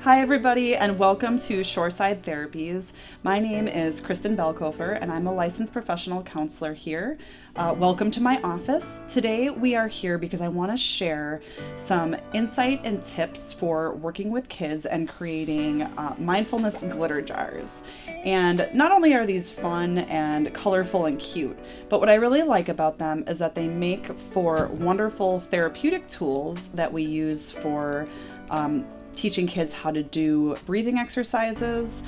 Hi everybody and welcome to Shoreside Therapies. My name is Kristen Belkofer and I'm a licensed professional counselor here. Welcome to my office. Today we are here because I want to share some insight and tips for working with kids and creating mindfulness glitter jars. And not only are these fun and colorful and cute, but what I really like about them is that they make for wonderful therapeutic tools that we use for teaching kids how to do breathing exercises,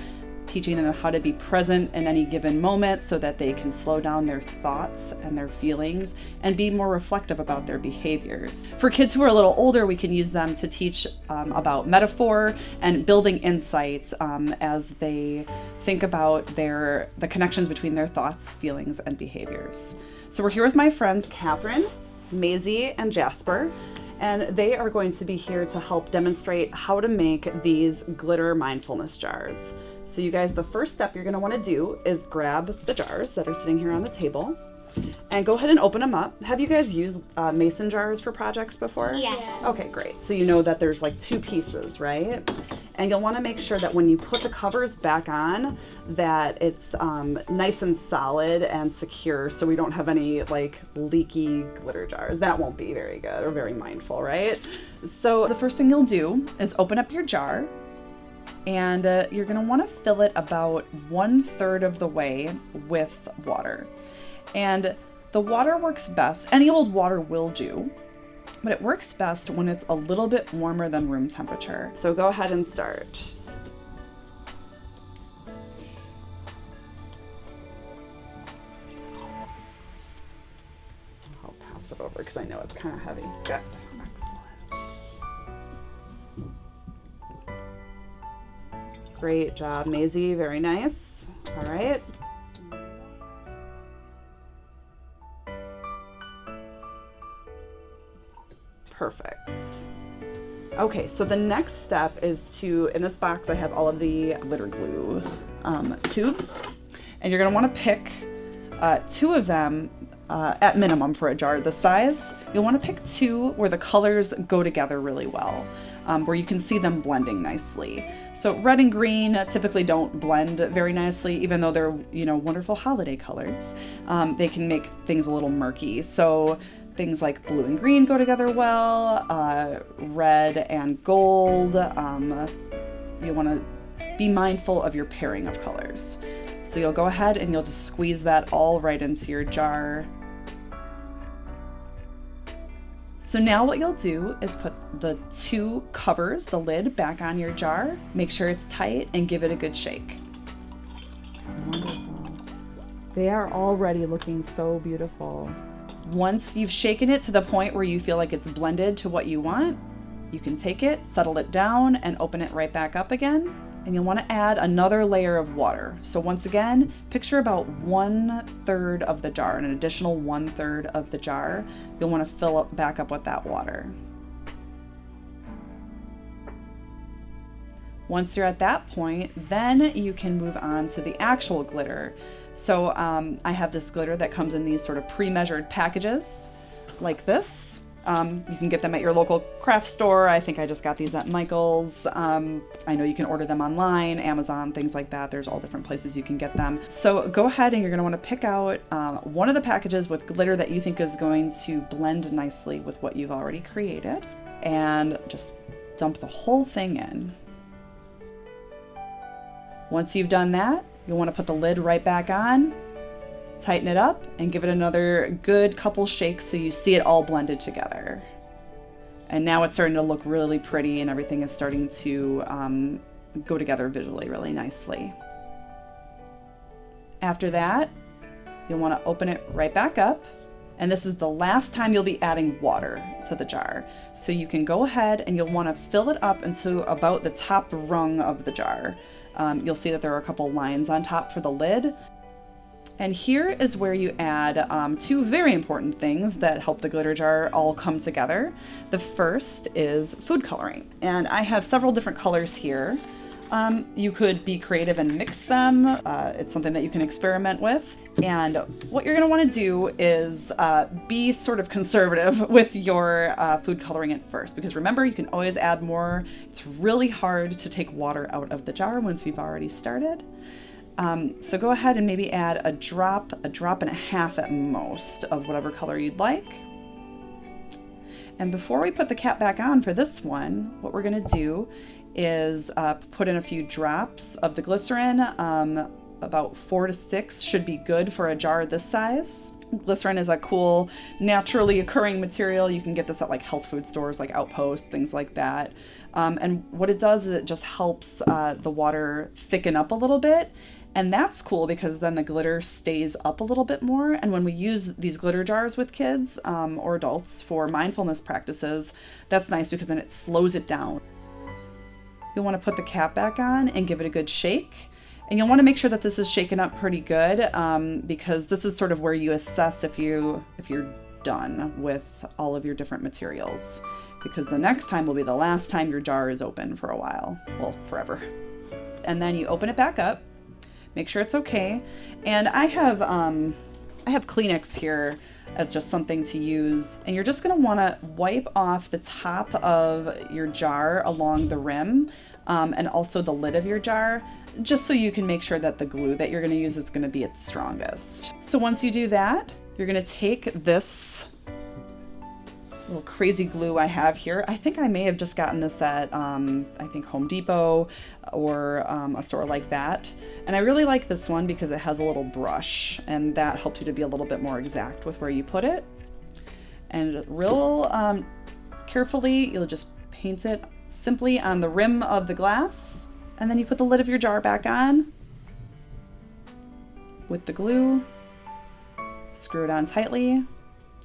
teaching them how to be present in any given moment so that they can slow down their thoughts and their feelings and be more reflective about their behaviors. For kids who are a little older, we can use them to teach about metaphor and building insights as they think about the connections between their thoughts, feelings, and behaviors. So we're here with my friends Catherine, Maisie, and Jasper. And they are going to be here to help demonstrate how to make these glitter mindfulness jars. So you guys, the first step you're gonna wanna do is grab the jars that are sitting here on the table and go ahead and open them up. Have you guys used mason jars for projects before? Yes. Okay, great. So you know that there's like two pieces, right? And you'll wanna make sure that when you put the covers back on, that it's nice and solid and secure so we don't have any like leaky glitter jars. That won't be very good or very mindful, right? So the first thing you'll do is open up your jar and you're gonna wanna fill it about 1/3 of the way with water. And the water works best, any old water will do, but it works best when it's a little bit warmer than room temperature. So go ahead and start. I'll pass it over because I know it's kind of heavy. Good. Excellent. Great job, Maisie. Very nice. All right. Perfect. Okay, so the next step is in this box I have all of the glitter glue tubes, and you're gonna wanna pick 2 of them at minimum for a jar. The size, you'll wanna pick 2 where the colors go together really well, where you can see them blending nicely. So red and green typically don't blend very nicely, even though they're, wonderful holiday colors. They can make things a little murky. So things like blue and green go together well, red and gold. You want to be mindful of your pairing of colors. So you'll go ahead and you'll just squeeze that all right into your jar. So now what you'll do is put the 2 covers, the lid, back on your jar. Make sure it's tight and give it a good shake. Wonderful. They are already looking so beautiful. Once you've shaken it to the point where you feel like it's blended to what you want, you can take it, settle it down, and open it right back up again. And you'll want to add another layer of water. So once again, picture about 1/3 of the jar, an additional 1/3 of the jar. You'll want to fill it back up with that water. Once you're at that point, then you can move on to the actual glitter. So I have this glitter that comes in these sort of pre-measured packages like this. You can get them at your local craft store. I think I just got these at Michael's. I know you can order them online, Amazon, things like that. There's all different places you can get them. So go ahead and you're gonna wanna pick out one of the packages with glitter that you think is going to blend nicely with what you've already created, and just dump the whole thing in. Once you've done that, you'll want to put the lid right back on, tighten it up, and give it another good couple shakes so you see it all blended together. And now it's starting to look really pretty and everything is starting to go together visually really nicely. After that, you'll want to open it right back up. And this is the last time you'll be adding water to the jar. So you can go ahead and you'll want to fill it up into about the top rung of the jar. You'll see that there are a couple lines on top for the lid. And here is where you add 2 very important things that help the glitter jar all come together. The first is food coloring. And I have several different colors here. You could be creative and mix them. It's something that you can experiment with. And what you're gonna wanna do is be sort of conservative with your food coloring at first, because remember, you can always add more. It's really hard to take water out of the jar once you've already started. So go ahead and maybe add a drop and a half at most of whatever color you'd like. And before we put the cap back on for this one, what we're gonna do is put in a few drops of the glycerin. About 4 to 6 should be good for a jar this size. Glycerin is a cool, naturally occurring material. You can get this at like health food stores like Outpost, things like that. And what it does is it just helps the water thicken up a little bit. And that's cool because then the glitter stays up a little bit more. And when we use these glitter jars with kids or adults for mindfulness practices, that's nice because then it slows it down. You'll want to put the cap back on and give it a good shake. And you'll want to make sure that this is shaken up pretty good because this is sort of where you assess if you're done with all of your different materials. Because the next time will be the last time your jar is open for a while. Well, forever. And then you open it back up, make sure it's okay. And I have Kleenex here as just something to use. And you're just gonna wanna wipe off the top of your jar along the rim and also the lid of your jar, just so you can make sure that the glue that you're gonna use is gonna be its strongest. So once you do that, you're gonna take this little crazy glue I have here. I think I may have just gotten this at, I think Home Depot or a store like that. And I really like this one because it has a little brush and that helps you to be a little bit more exact with where you put it. And real carefully, you'll just paint it simply on the rim of the glass. And then you put the lid of your jar back on with the glue, screw it on tightly,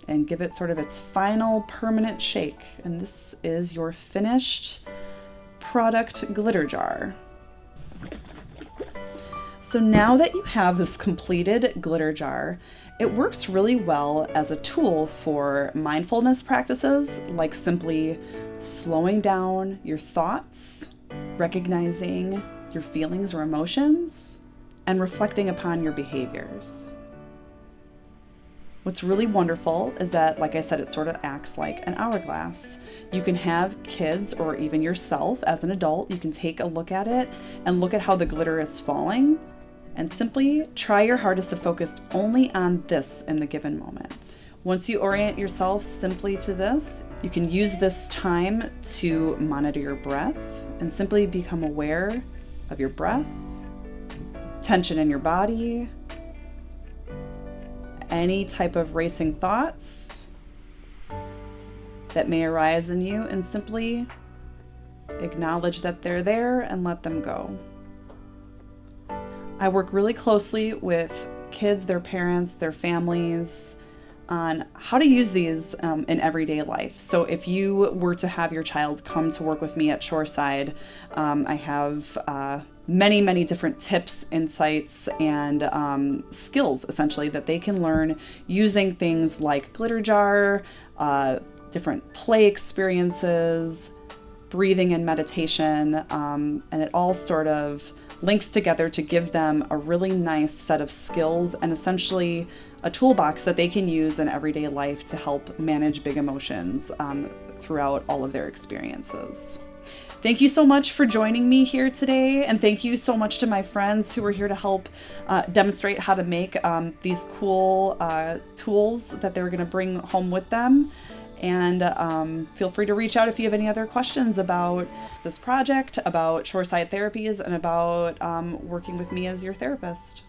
and give it sort of its final permanent shake. And this is your finished product glitter jar. So now that you have this completed glitter jar, it works really well as a tool for mindfulness practices, like simply slowing down your thoughts, recognizing your feelings or emotions, and reflecting upon your behaviors. What's really wonderful is that, like I said, it sort of acts like an hourglass. You can have kids or even yourself as an adult, you can take a look at it and look at how the glitter is falling and simply try your hardest to focus only on this in the given moment. Once you orient yourself simply to this, you can use this time to monitor your breath and simply become aware of your breath, tension in your body, any type of racing thoughts that may arise in you, and simply acknowledge that they're there and let them go. I work really closely with kids, their parents, their families on how to use these in everyday life. So if you were to have your child come to work with me at Shoreside, I have many different tips, insights, and skills essentially that they can learn using things like glitter jar, different play experiences, breathing and meditation, and it all sort of links together to give them a really nice set of skills and essentially a toolbox that they can use in everyday life to help manage big emotions throughout all of their experiences. Thank you so much for joining me here today, and thank you so much to my friends who were here to help demonstrate how to make these cool tools that they were going to bring home with them. And feel free to reach out if you have any other questions about this project, about Shoreside Therapies, and about working with me as your therapist.